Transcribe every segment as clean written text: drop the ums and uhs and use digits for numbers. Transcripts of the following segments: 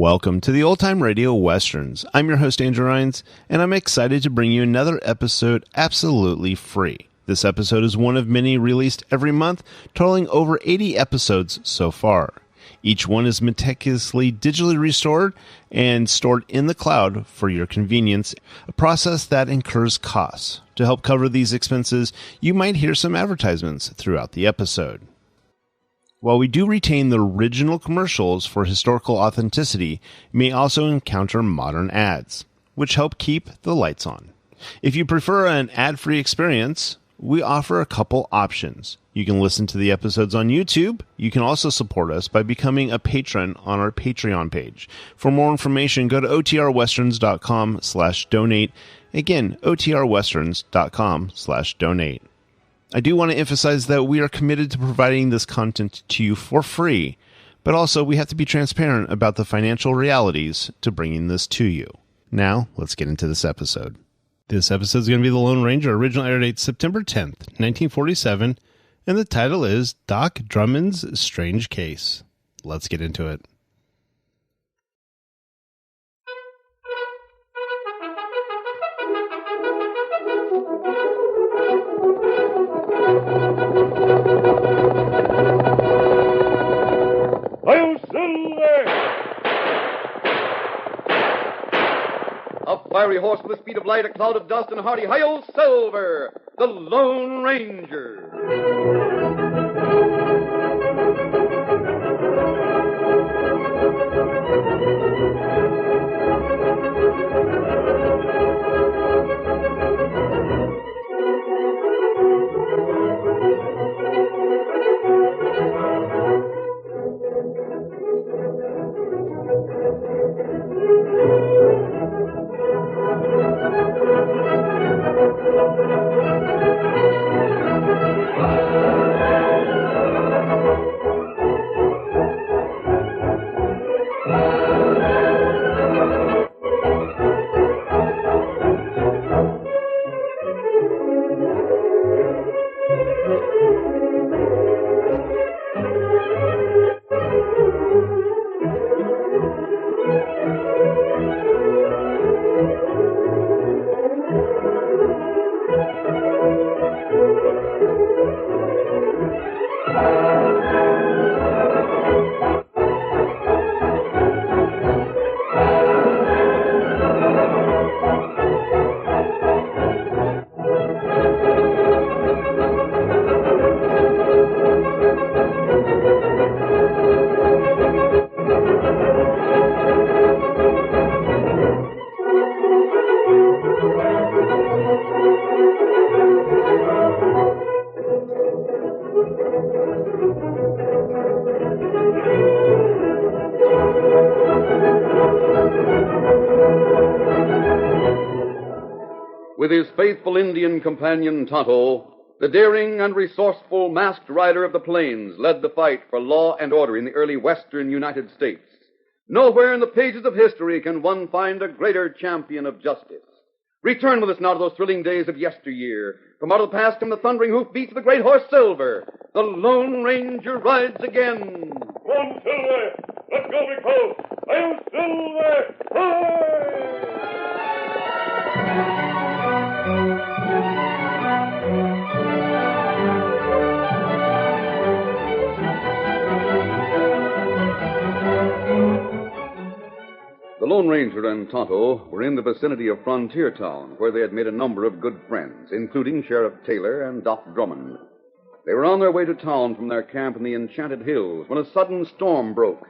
Welcome to the Old Time Radio Westerns. I'm your host, Andrew Rhines, and I'm excited to bring you another episode absolutely free. This episode is one of many released every month, totaling over 80 episodes so far. Each one is meticulously digitally restored and stored in the cloud for your convenience, a process that incurs costs. To help cover these expenses, you might hear some advertisements throughout the episode. While we do retain the original commercials for historical authenticity, you may also encounter modern ads, which help keep the lights on. If you prefer an ad-free experience, we offer a couple options. You can listen to the episodes on YouTube. You can also support us by becoming a patron on our Patreon page. For more information, go to otrwesterns.com/donate. Again, otrwesterns.com/donate. I do want to emphasize that we are committed to providing this content to you for free, but also we have to be transparent about the financial realities to bringing this to you. Now, let's get into this episode. This episode is going to be The Lone Ranger, original air date September 10th, 1947, and the title is Doc Drummond's Strange Case. Let's get into it. A fiery horse with the speed of light, a cloud of dust, and a hearty hi-yo Silver, the Lone Ranger. With his faithful Indian companion Tonto, the daring and resourceful masked rider of the plains led the fight for law and order in the early western United States. Nowhere in the pages of history can one find a greater champion of justice. Return with us now to those thrilling days of yesteryear. From out of the past come the thundering hoofbeats of the great horse Silver. The Lone Ranger rides again. Come on, Silver! Let's go, big fellow! I'm Silver! Hooray! The Lone Ranger and Tonto were in the vicinity of Frontier Town, where they had made a number of good friends, including Sheriff Taylor and Doc Drummond. They were on their way to town from their camp in the Enchanted Hills when a sudden storm broke.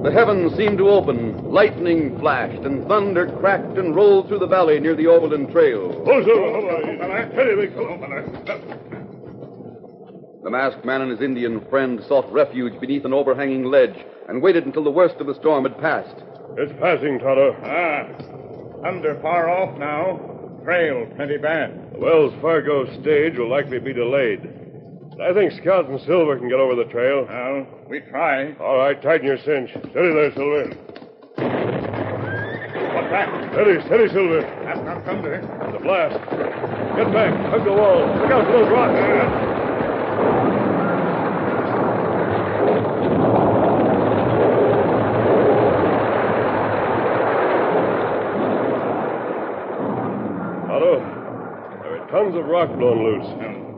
The heavens seemed to open, lightning flashed, and thunder cracked and rolled through the valley near the Overland Trail. The masked man and his Indian friend sought refuge beneath an overhanging ledge and waited until the worst of the storm had passed. It's passing, Tonto. Thunder far off now. Trail plenty bad. The Wells Fargo stage will likely be delayed. I think Scout and Silver can get over the trail. Well, we try. All right, tighten your cinch. Steady there, Silver. What's that? Steady, Silver. That's not thunder. It's a blast. Get back. Hug the wall. Look out for those rocks. Tons of rock blown loose.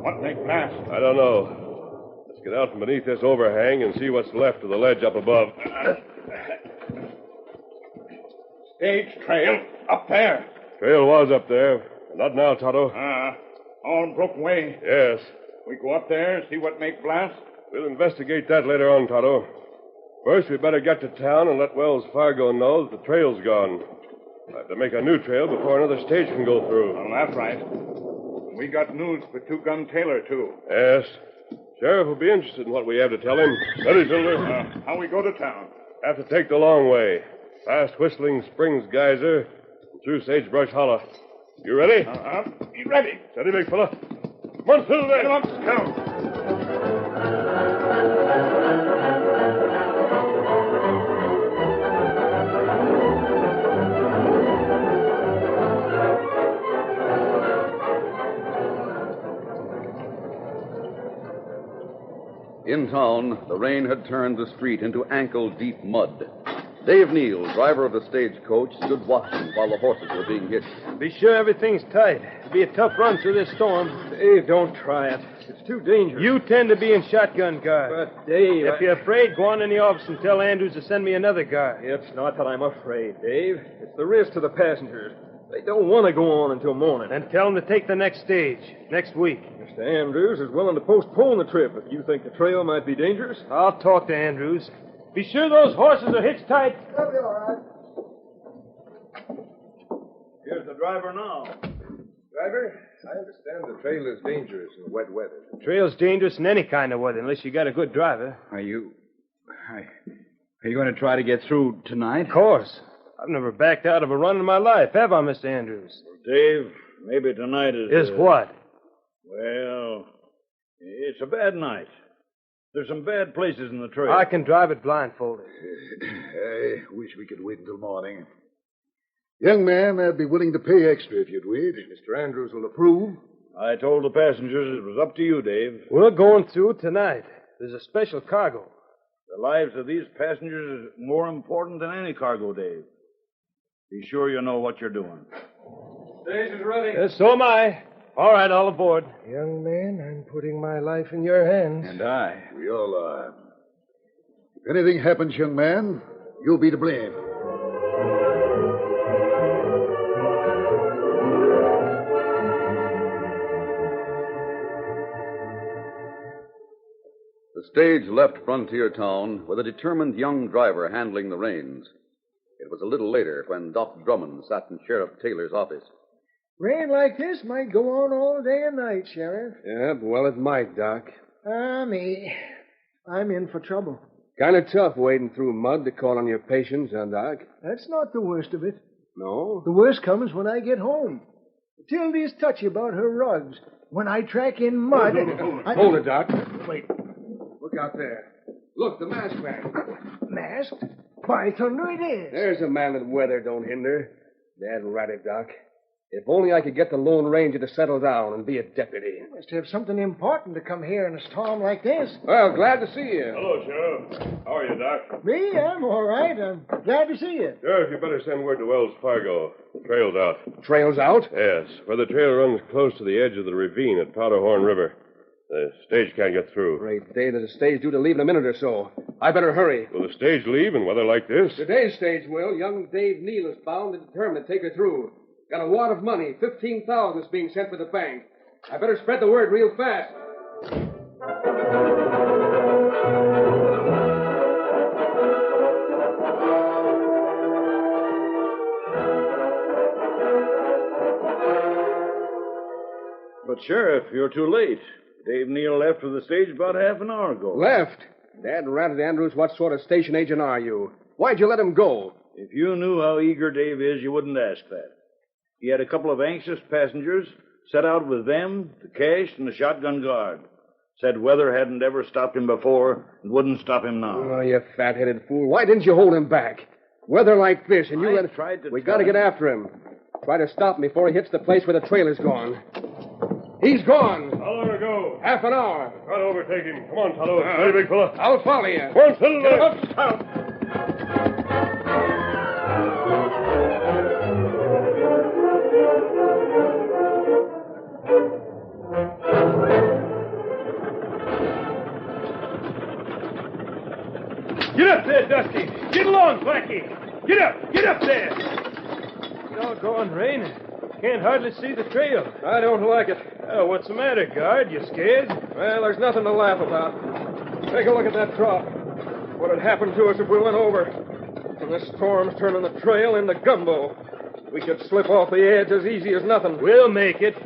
What make blast? I don't know. Let's get out from beneath this overhang and see what's left of the ledge up above. Stage trail up there. Trail was up there. Not now, Tonto. All broke away. Yes. We go up there and see what make blast. We'll investigate that later on, Tonto. First, we better get to town and let Wells Fargo know that the trail's gone. I have to make a new trail before another stage can go through. Well, that's right. We got news for Two-Gun Taylor, too. Yes. Sheriff will be interested in what we have to tell him. Steady, Silver. How we go to town? Have to take the long way. Past Whistling Springs Geyser and through Sagebrush Hollow. You ready? You ready? Steady, big fella. Come on, Silver. Get him up, Scout. In town, the rain had turned the street into ankle-deep mud. Dave Neal, driver of the stagecoach, stood watching while the horses were being hitched. Be sure everything's tight. It'll be a tough run through this storm. Dave, don't try it. It's too dangerous. You tend to be in shotgun guard. But, Dave... If you're afraid, go on in the office and tell Andrews to send me another guard. It's not that I'm afraid, Dave. It's the risk to the passengers. They don't want to go on until morning. Then tell them to take the next stage, next week. Mr. Andrews is willing to postpone the trip if you think the trail might be dangerous. I'll talk to Andrews. Be sure those horses are hitched tight. That'll be all right. Here's the driver now. Driver, I understand the trail is dangerous in wet weather. The trail's dangerous in any kind of weather, unless you got a good driver. Are you going to try to get through tonight? Of course. I've never backed out of a run in my life, have I, Mr. Andrews? Dave, maybe tonight Is what? Well, it's a bad night. There's some bad places in the trail. I can drive it blindfolded. I wish we could wait until morning. Young man, I'd be willing to pay extra if you'd wait. Mr. Andrews will approve. I told the passengers it was up to you, Dave. We're going through tonight. There's a special cargo. The lives of these passengers is more important than any cargo, Dave. Be sure you know what you're doing. Stage is ready. Yes, so am I. All right, all aboard. Young man, I'm putting my life in your hands. And I. We all are. If anything happens, young man, you'll be to blame. The stage left Frontier Town with a determined young driver handling the reins. It was a little later when Doc Drummond sat in Sheriff Taylor's office. Rain like this might go on all day and night, Sheriff. Yeah, well, it might, Doc. Me. I'm in for trouble. Kind of tough wading through mud to call on your patience, huh, Doc? That's not the worst of it. No? The worst comes when I get home. Tildy's touchy about her rugs. When I track in mud... Hold it, Doc. Wait. Look out there. Look, the masked man. Masked? By thunder it is. There's a man that weather don't hinder. Dad rat it, Doc. If only I could get the Lone Ranger to settle down and be a deputy. You must have something important to come here in a storm like this. Well, glad to see you. Hello, Sheriff. How are you, Doc? Me? I'm all right. I'm glad to see you. Sheriff, you better send word to Wells Fargo. The trail's out. Trail's out? Yes, where the trail runs close to the edge of the ravine at Powderhorn River. The stage can't get through. Great day. There's a stage due to leave in a minute or so. I better hurry. Will the stage leave in weather like this? Today's stage will. Young Dave Neal is bound and determined to take her through. Got a wad of money. $15,000 is being sent for the bank. I better spread the word real fast. But, Sheriff, you're too late. Dave Neal left for the stage about half an hour ago. Left? Dad ratted Andrews, what sort of station agent are you? Why'd you let him go? If you knew how eager Dave is, you wouldn't ask that. He had a couple of anxious passengers, set out with them, the cash, and the shotgun guard. Said weather hadn't ever stopped him before and wouldn't stop him now. Oh, you fat-headed fool. Why didn't you hold him back? Weather like this, and you I let... tried to We tell gotta get him. after him. Try to stop him before he hits the place where the trailer's gone. He's gone. How long ago? Half an hour. Try to overtake him. Come on, Tonto. Steady, big fella. I'll follow you. Come on, Silver. Get up, Scout. Get up there, Dusty. Get along, Blackie. Get up. Get up there. Doggone rain. Can't hardly see the trail. I don't like it. Oh, what's the matter, guard? You scared? Well, there's nothing to laugh about. Take a look at that drop. What'd happen to us if we went over? And this storm's turning the trail into gumbo. We could slip off the edge as easy as nothing. We'll make it.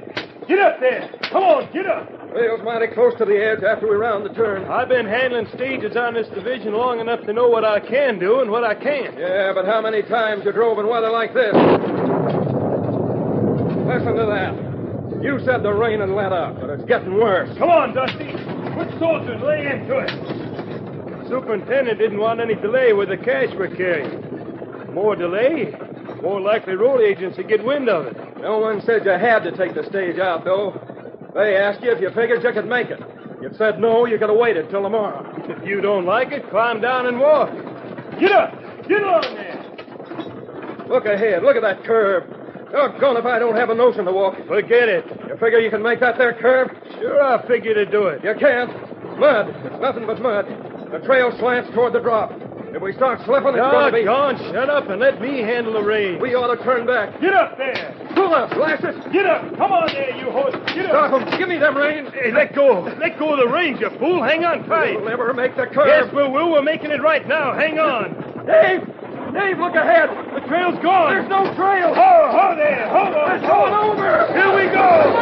Get up there. Come on, get up. Trail's mighty close to the edge after we round the turn. I've been handling stages on this division long enough to know what I can do and what I can't. Yeah, but how many times you drove in weather like this? Listen to that. You said the rain had let up, but it's getting worse. Come on, Dusty. Put soldiers, lay into it. The superintendent didn't want any delay with the cash we're carrying. More delay, more likely road agents to get wind of it. No one said you had to take the stage out, though. They asked you if you figured you could make it. You said no, you could have waited till tomorrow. If you don't like it, climb down and walk. Get up. Get on there. Look ahead. Look at that curve. Doggone if I don't have a notion to walk. Forget it. You figure you can make that there curve? Sure, I figure to do it. You can't. Mud. It's nothing but mud. The trail slants toward the drop. If we start slipping, it's going to be... Doggone, shut up and let me handle the reins. We ought to turn back. Get up there. Pull up, Lasses. Get up. Come on there, you horse. Get up. Stop 'em. Give me them reins. Hey, let go. Let go of the reins, you fool. Hang on tight. We'll never make the curve. Yes, we will. We're making it right now. Hang on. Dave! Dave, look ahead. The trail's gone. There's no trail. Ho there. Hold on. It's going over. Here we go.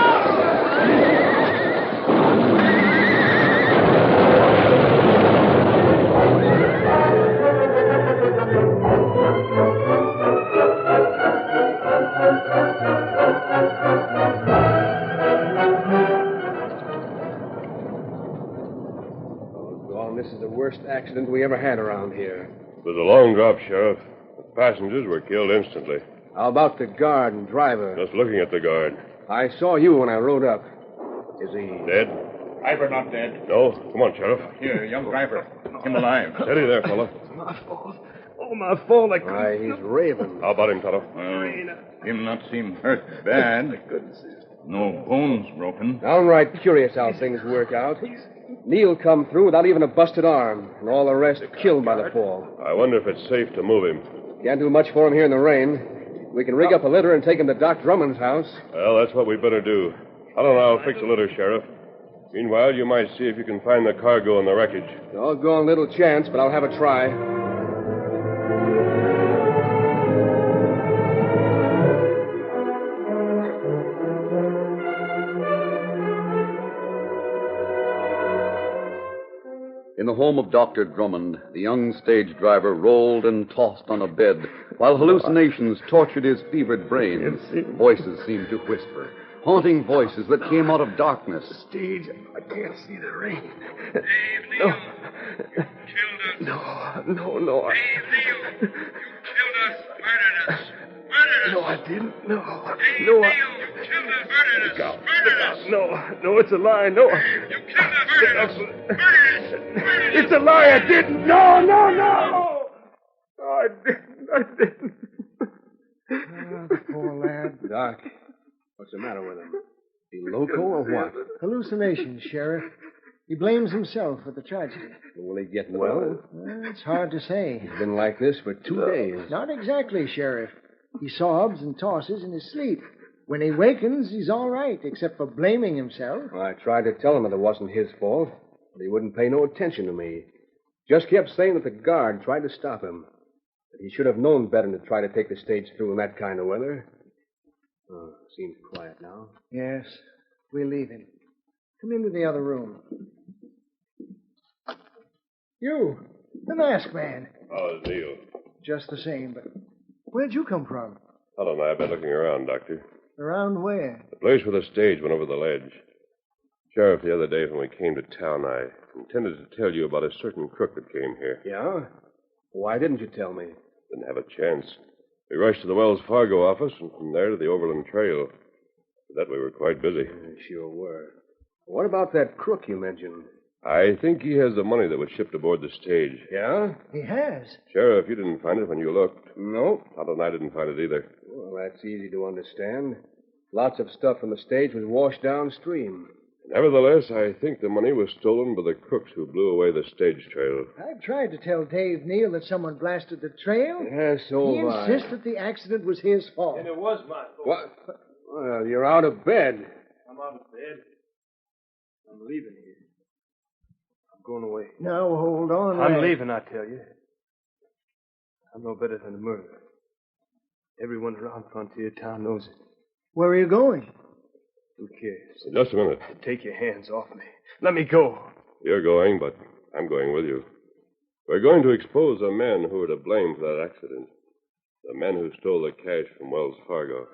This is the worst accident we ever had around here. It was a long drop, Sheriff. The passengers were killed instantly. How about the guard and driver? Just looking at the guard. I saw you when I rode up. Is he... Dead? Driver not dead. No. Come on, Sheriff. Here, young driver. Him alive. Steady there, fella. My fault. Oh, my fault. Why, he's raving. How about him, Tonto? Well, him not seem hurt bad. No bones broken. Downright curious how things work out. Neil come through without even a busted arm, and all the rest killed by the fall. I wonder if it's safe to move him. Can't do much for him here in the rain. We can rig up a litter and take him to Doc Drummond's house. Well, that's what we better do. I don't know. I'll fix a litter, Sheriff. Meanwhile, you might see if you can find the cargo in the wreckage. Doggone little chance, but I'll have a try. In the home of Dr. Drummond, the young stage driver rolled and tossed on a bed while hallucinations tortured his fevered brain. Voices seemed to whisper, haunting voices that came out of darkness. Stage, I can't see the rain. Dave Neal, you killed us. No. Dave Neal, you killed us, murdered us. No, I didn't. No. Dave No, Neal, you killed us, murdered us. Murdered us. No, it's a lie. No. You killed us, murdered us. Murdered us. It's a lie. I didn't. No. No, I didn't. The poor lad. Doc, what's the matter with him? He loco or what? Hallucinations, Sheriff. He blames himself for the tragedy. Will he get well? It's hard to say. He's been like this for 2 days. Not exactly, Sheriff. He sobs and tosses in his sleep. When he wakens, he's all right, except for blaming himself. Well, I tried to tell him that it wasn't his fault, but he wouldn't pay no attention to me. Just kept saying that the guard tried to stop him. That he should have known better than to try to take the stage through in that kind of weather. Oh, seems quiet now. Yes, we'll leave him. Come into the other room. You, the masked man. Oh, it's Neil. Just the same, but where'd you come from? Tonto and I have been looking around, Doctor. Around where? The place where the stage went over the ledge. Sheriff, the other day when we came to town, I intended to tell you about a certain crook that came here. Yeah? Why didn't you tell me? Didn't have a chance. We rushed to the Wells Fargo office and from there to the Overland Trail. For that we were quite busy. Sure were. What about that crook you mentioned? I think he has the money that was shipped aboard the stage. Yeah? He has. Sheriff, you didn't find it when you looked. No. Tonto and I didn't find it either. Well, that's easy to understand. Lots of stuff from the stage was washed downstream. Nevertheless, I think the money was stolen by the crooks who blew away the stage trail. I've tried to tell Dave Neal that someone blasted the trail. Yes, so He have I. insists that the accident was his fault. And it was my fault. What? Well, you're out of bed. I'm out of bed. I'm leaving here. I'm going away. Now, hold on. I'm lad. leaving, I tell you. I'm no better than a murderer. Everyone around Frontier Town knows it. Where are you going? Who cares? Just a minute. Take your hands off me. Let me go. You're going, but I'm going with you. We're going to expose the men who are to blame for that accident. The men who stole the cash from Wells Fargo.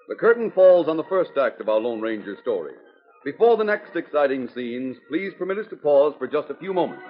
The curtain falls on the first act of our Lone Ranger story. Before the next exciting scenes, please permit us to pause for just a few moments.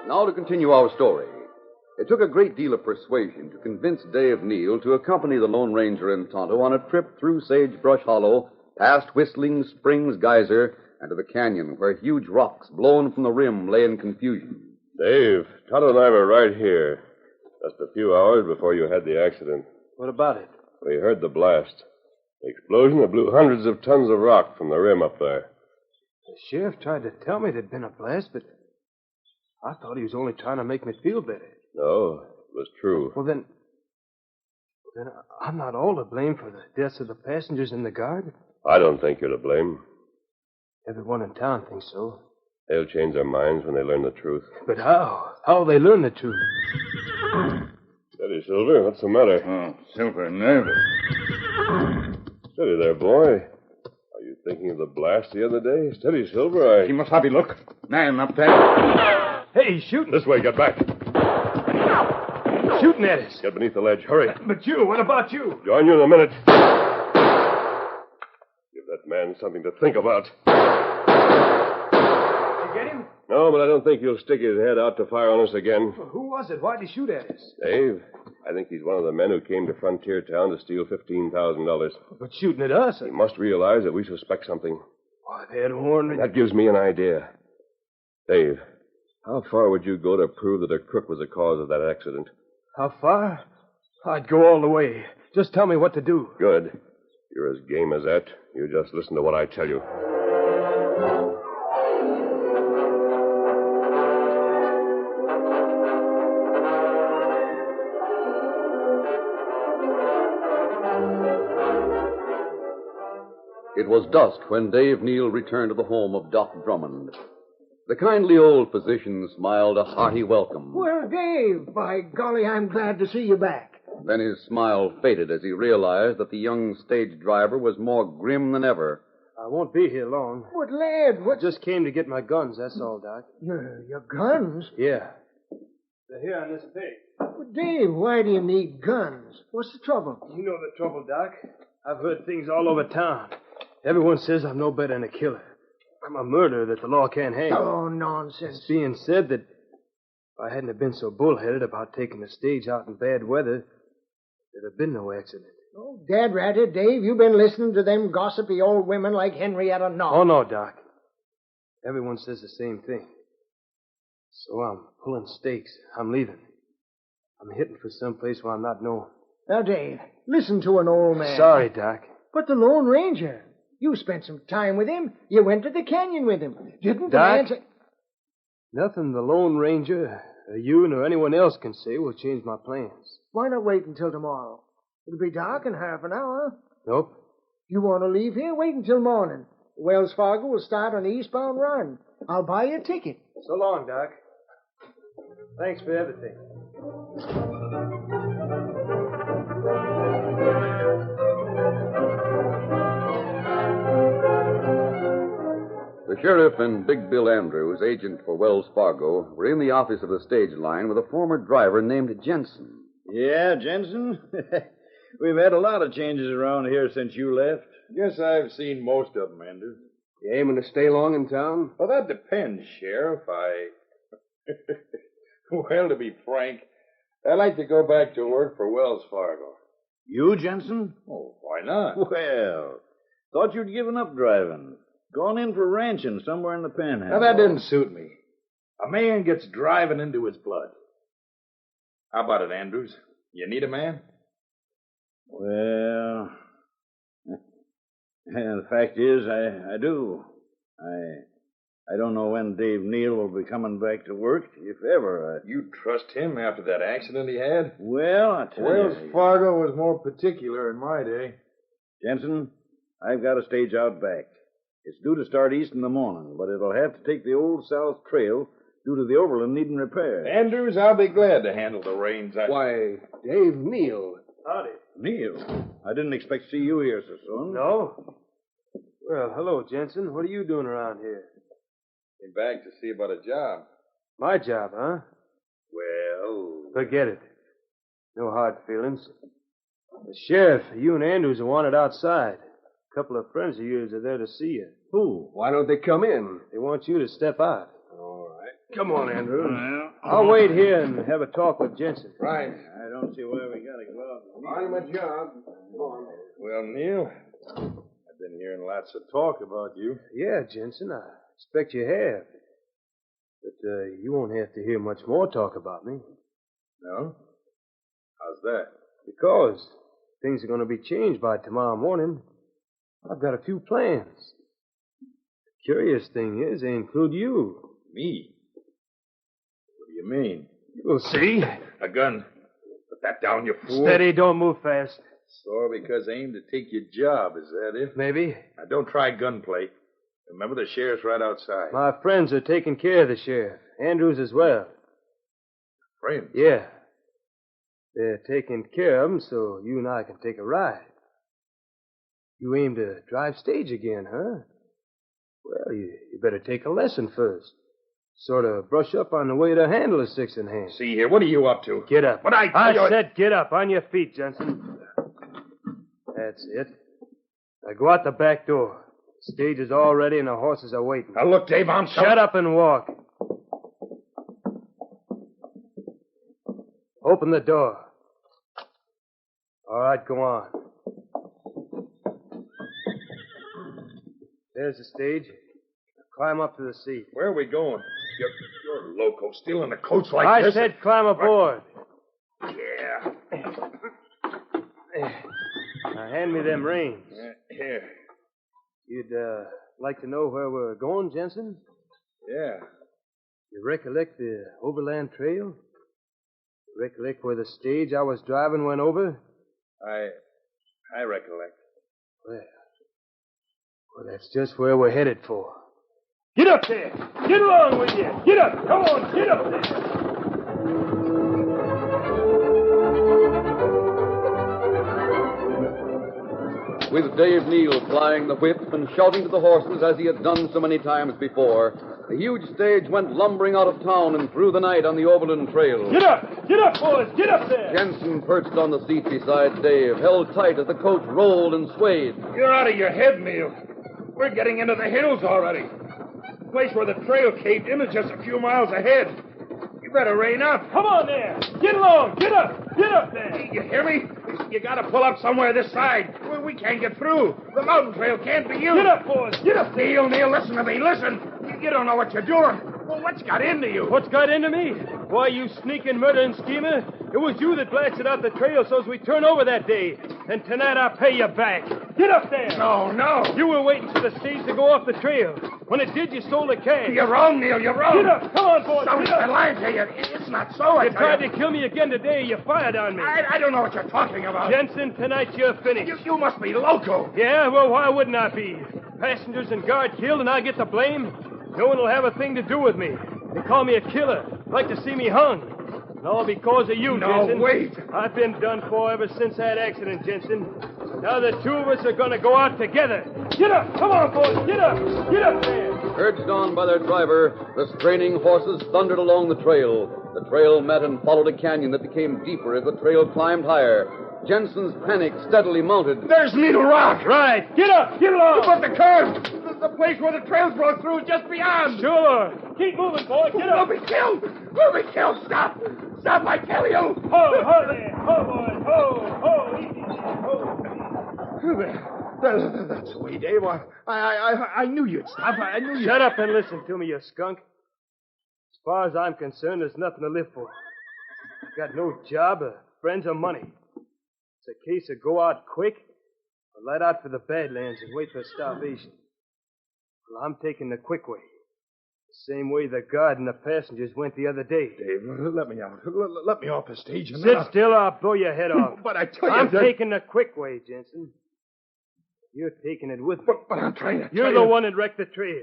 Now to continue our story. It took a great deal of persuasion to convince Dave Neal to accompany the Lone Ranger and Tonto on a trip through Sagebrush Hollow, past Whistling Springs Geyser, and to the canyon where huge rocks blown from the rim lay in confusion. Dave, Tonto and I were right here. Just a few hours before you had the accident. What about it? We heard the blast. The explosion that blew hundreds of tons of rock from the rim up there. The sheriff tried to tell me there'd been a blast, but I thought he was only trying to make me feel better. No, it was true. Well, then I'm not all to blame for the deaths of the passengers and the guard. I don't think you're to blame. Everyone in town thinks so. They'll change their minds when they learn the truth. But how? How'll they learn the truth? Steady, Silver. What's the matter? Oh, Silver, nervous. Steady there, boy. Are you thinking of the blast the other day? Steady, Silver. He must have you look. Man up there. Hey, he's shooting. This way, get back. Shooting at us. Get beneath the ledge. Hurry. But you, what about you? Join you in a minute. Give that man something to think about. You get him? No, but I don't think he'll stick his head out to fire on us again. Well, who was it? Why'd he shoot at us? Dave, I think he's one of the men who came to Frontier Town to steal $15,000. But shooting at us? He must realize that we suspect something. Why, they had warned me. That gives me an idea. Dave, how far would you go to prove that a crook was the cause of that accident? How far? I'd go all the way. Just tell me what to do. Good. You're as game as that. You just listen to what I tell you. It was dusk when Dave Neal returned to the home of Doc Drummond. The kindly old physician smiled a hearty welcome. Well, Dave, by golly, I'm glad to see you back. Then his smile faded as he realized that the young stage driver was more grim than ever. I won't be here long. What, lad, I just came to get my guns, that's all, Doc. Your guns? Yeah. They're here on this pig. But, Dave, why do you need guns? What's the trouble? You know the trouble, Doc. I've heard things all over town. Everyone says I'm no better than a killer. I'm a murderer that the law can't hang. Oh, nonsense. It's being said that if I hadn't have been so bullheaded about taking the stage out in bad weather, there'd have been no accident. Oh, dad ratted, Dave. You've been listening to them gossipy old women like Henrietta Knott. Oh, no, Doc. Everyone says the same thing. So I'm pulling stakes. I'm leaving. I'm hitting for some place where I'm not known. Now, Dave, listen to an old man. Sorry, Doc. But the Lone Ranger. You spent some time with him. You went to the canyon with him. Didn't the Doc? man say... Nothing the Lone Ranger, or you, nor anyone else can say will change my plans. Why not wait until tomorrow? It'll be dark in half an hour. Nope. You want to leave here? Wait until morning. Wells Fargo will start on the eastbound run. I'll buy you a ticket. So long, Doc. Thanks for everything. The sheriff and Big Bill Andrews, agent for Wells Fargo, were in the office of the stage line with a former driver named Jensen. Yeah, Jensen? We've had a lot of changes around here since you left. Guess I've seen most of them, Andrews. You aiming to stay long in town? Well, that depends, Sheriff. Well, to be frank, I'd like to go back to work for Wells Fargo. You, Jensen? Oh, why not? Well, thought you'd given up driving. Gone in for ranching somewhere in the Panhandle. Now, that didn't suit me. A man gets driving into his blood. How about it, Andrews? You need a man? Well, the fact is, I do. I don't know when Dave Neal will be coming back to work, if ever. You trust him after that accident he had? Well, I tell Wells you. Fargo was more particular in my day. Jensen, I've got a stage out back. It's due to start east in the morning, but it'll have to take the old South Trail due to the overland needing repair. Andrews, I'll be glad to handle the reins. Why, Dave Neal. Howdy. Neal, I didn't expect to see you here so soon. No? Well, hello, Jensen. What are you doing around here? Came back to see about a job. My job, huh? Well... Forget it. No hard feelings. The sheriff, you and Andrews are wanted outside. A couple of friends of yours are there to see you. Who? Why don't they come in? They want you to step out. All right. Come on, Andrews. I'll wait here and have a talk with Jensen. Right. I don't see why we gotta go out. On my job. Come on. Well, Neil, I've been hearing lots of talk about you. Yeah, Jensen, I expect you have. But you won't have to hear much more talk about me. No? How's that? Because things are going to be changed by tomorrow morning. I've got a few plans. The curious thing is, they include you. Me? What do you mean? You'll see. A gun. Put that down, you fool. Steady, don't move fast. So because I aim to take your job, is that it? Maybe. Now, don't try gunplay. Remember, the sheriff's right outside. My friends are taking care of the sheriff. Andrews as well. Friends? Yeah. They're taking care of him so you and I can take a ride. You aim to drive stage again, huh? Well, you better take a lesson first. Sort of brush up on the way to handle a six in hand. See here, what are you up to? Get up. What I said get up. On your feet, Jensen. That's it. Now go out the back door. The stage is all ready and the horses are waiting. Now, look, Dave, I'm sorry. Shut up and walk. Open the door. All right, go on. There's the stage. Climb up to the seat. Where are we going? You're loco, stealing a coach like this. I said climb aboard. Yeah. Now, hand me them reins. Here. You'd like to know where we're going, Jensen? Yeah. You recollect the Overland Trail? Recollect where the stage I was driving went over? I recollect. Well, that's just where we're headed for. Get up there! Get along with you! Get up! Come on, get up there! With Dave Neal plying the whip and shouting to the horses as he had done so many times before, the huge stage went lumbering out of town and through the night on the Overland Trail. Get up! Get up, boys! Get up there! Jensen, perched on the seat beside Dave, held tight as the coach rolled and swayed. You're out of your head, Neil. We're getting into the hills already. The place where the trail caved in is just a few miles ahead. You better rein up. Come on there! Get along! Get up! Get up there! You hear me? You gotta pull up somewhere this side. We can't get through. The mountain trail can't be used. Get up, boys! Get up there! Neil, listen to me. Listen. You don't know what you're doing. Well, what's got into you? What's got into me? Why, you sneaking, murdering schemer. It was you that blasted out the trail so as we turn over that day. And tonight I'll pay you back. Get up there. No, no. You were waiting for the stage to go off the trail. When it did, you stole the cash. You're wrong, Neil. You're wrong. Get up. Come on, boys. Somebody's Get been up. lying to you. It's not so. You tried to kill me again today. You fired on me. I don't know what you're talking about. Jensen, tonight you're finished. You must be loco. Yeah, well, why wouldn't I be? Passengers and guard killed, and I get the blame? No one will have a thing to do with me. They call me a killer. Like to see me hung. And all because of you, No, Jensen. wait. I've been done for ever since that accident, Jensen. Now the two of us are going to go out together. Get up. Come on, boys. Get up. Get up there. Urged on by their driver, the straining horses thundered along the trail. The trail met and followed a canyon that became deeper as the trail climbed higher. Jensen's panic steadily mounted. There's Needle Rock. Right. Get up. Get along. But the curve. The place where the trails broke through is just beyond. Sure. Keep moving, boy. Get up. We'll be killed. We'll be killed. Stop. Stop, I tell you. Ho there. Ho, boys. Ho. Easy. Ho. That's the way, Dave. I knew you'd stop. I knew you'd... Shut up and listen to me, you skunk. As far as I'm concerned, there's nothing to live for. I've got no job, or friends, or money. It's a case of go out quick or light out for the Badlands and wait for starvation. Well, I'm taking the quick way. The same way the guard and the passengers went the other day. Dave, let me out. Let me off the stage. Sit still or I'll blow your head off. But I tell you... I'm taking the quick way, Jensen. You're taking it with me. But I'm trying to You're the one that wrecked the trail.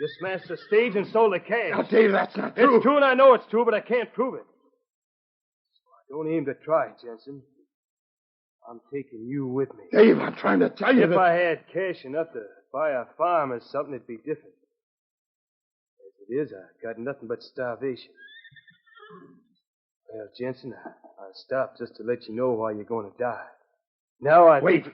You smashed the stage and stole the cash. Now, Dave, that's not true. It's true, and I know it's true, but I can't prove it. So I don't aim to try, Jensen. I'm taking you with me. Dave, I'm trying to tell you If that... I had cash enough to buy a farm or something, it'd be different. As it is, I've got nothing but starvation. Well, Jensen, I stopped just to let you know why you're going to die. Now I... Wait,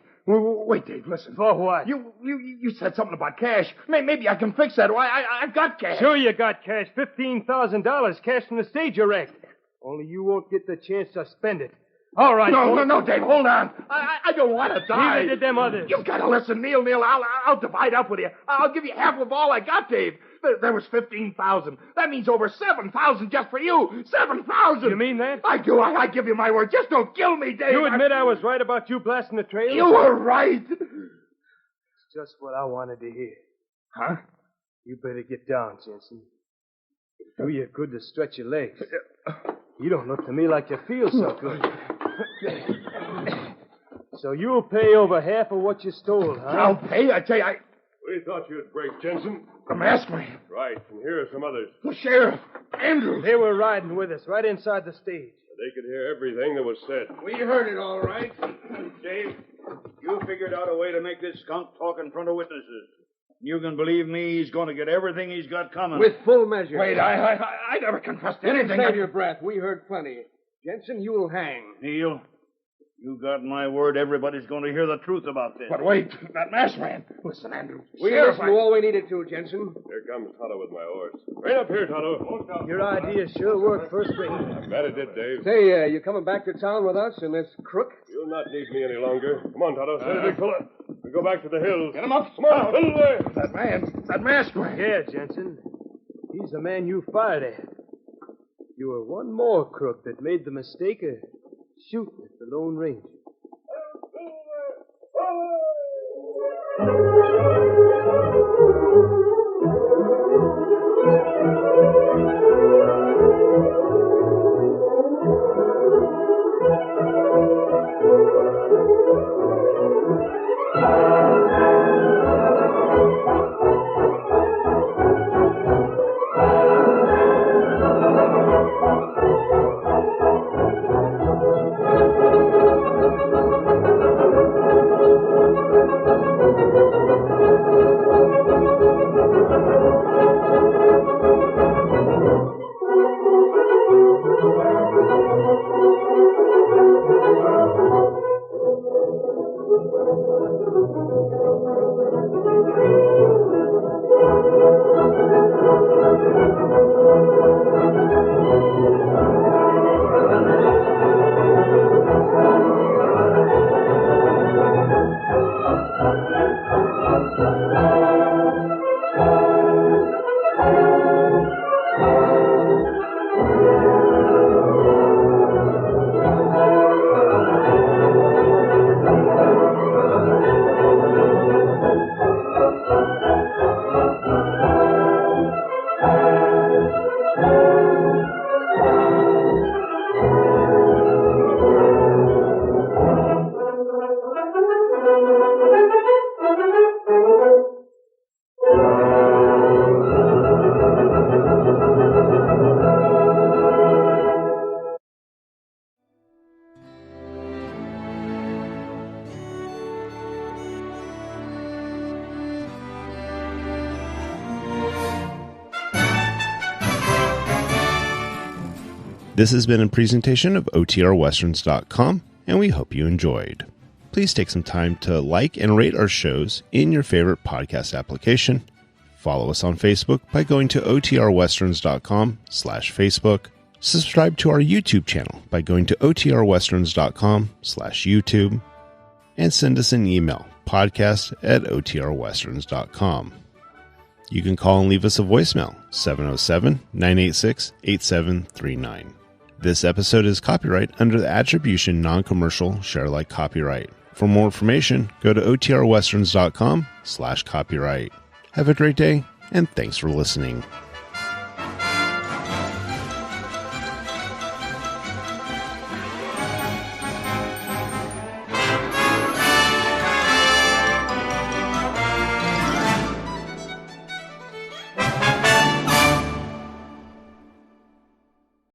Dave, listen. For what? You said something about cash. Maybe I can fix that. I've got cash. Sure you got cash. $15,000 cash from the stage you wrecked. Only you won't get the chance to spend it. All right. No, Dave, hold on. I don't want to die. Neither did them others. You've got to listen, Neil. I'll divide up with you. I'll give you half of all I got, Dave. There was 15,000. That means over 7,000 just for you. 7,000. You mean that? I do. I give you my word. Just don't kill me, Dave. You admit I was right about you blasting the trail? You were right. It's just what I wanted to hear. Huh? You better get down, Jensen. It'll do you good to stretch your legs. You don't look to me like you feel so good. So you'll pay over half of what you stole, huh? I'll pay. I tell you, We thought you'd break, Jensen. The masked man. Right, and here are some others. The sheriff. Andrews. They were riding with us right inside the stage. They could hear everything that was said. We heard it all right. Dave, you figured out a way to make this skunk talk in front of witnesses. You can believe me, he's going to get everything he's got coming. With full measure. Wait, I never confessed anything. Save your breath. We heard plenty. Jensen, you will hang. Neil, you got my word. Everybody's going to hear the truth about this. But wait, that masked man. Listen, Andrews. We listened to all we needed to, Jensen. Here comes Tonto with my horse. Right up here, Tonto. Your idea sure worked first rate. I'm glad it did, Dave. Say, you coming back to town with us in this crook? You'll not need me any longer. Come on, Tonto. Steady, big fella. We go back to the hills. Get him up. Come on, little way. That masked man. Yeah, Jensen. He's the man you fired at. You were one more crook that made the mistake of shooting at the Lone Ranger. This has been a presentation of OTRWesterns.com, and we hope you enjoyed. Please take some time to like and rate our shows in your favorite podcast application. Follow us on Facebook by going to OTRWesterns.com/Facebook. Subscribe to our YouTube channel by going to OTRWesterns.com/YouTube. And send us an email, podcast@OTRWesterns.com. You can call and leave us a voicemail, 707-986-8739. This episode is copyright under the Attribution Non-Commercial Share-alike copyright. For more information, go to OTRWesterns.com/copyright. Have a great day, and thanks for listening.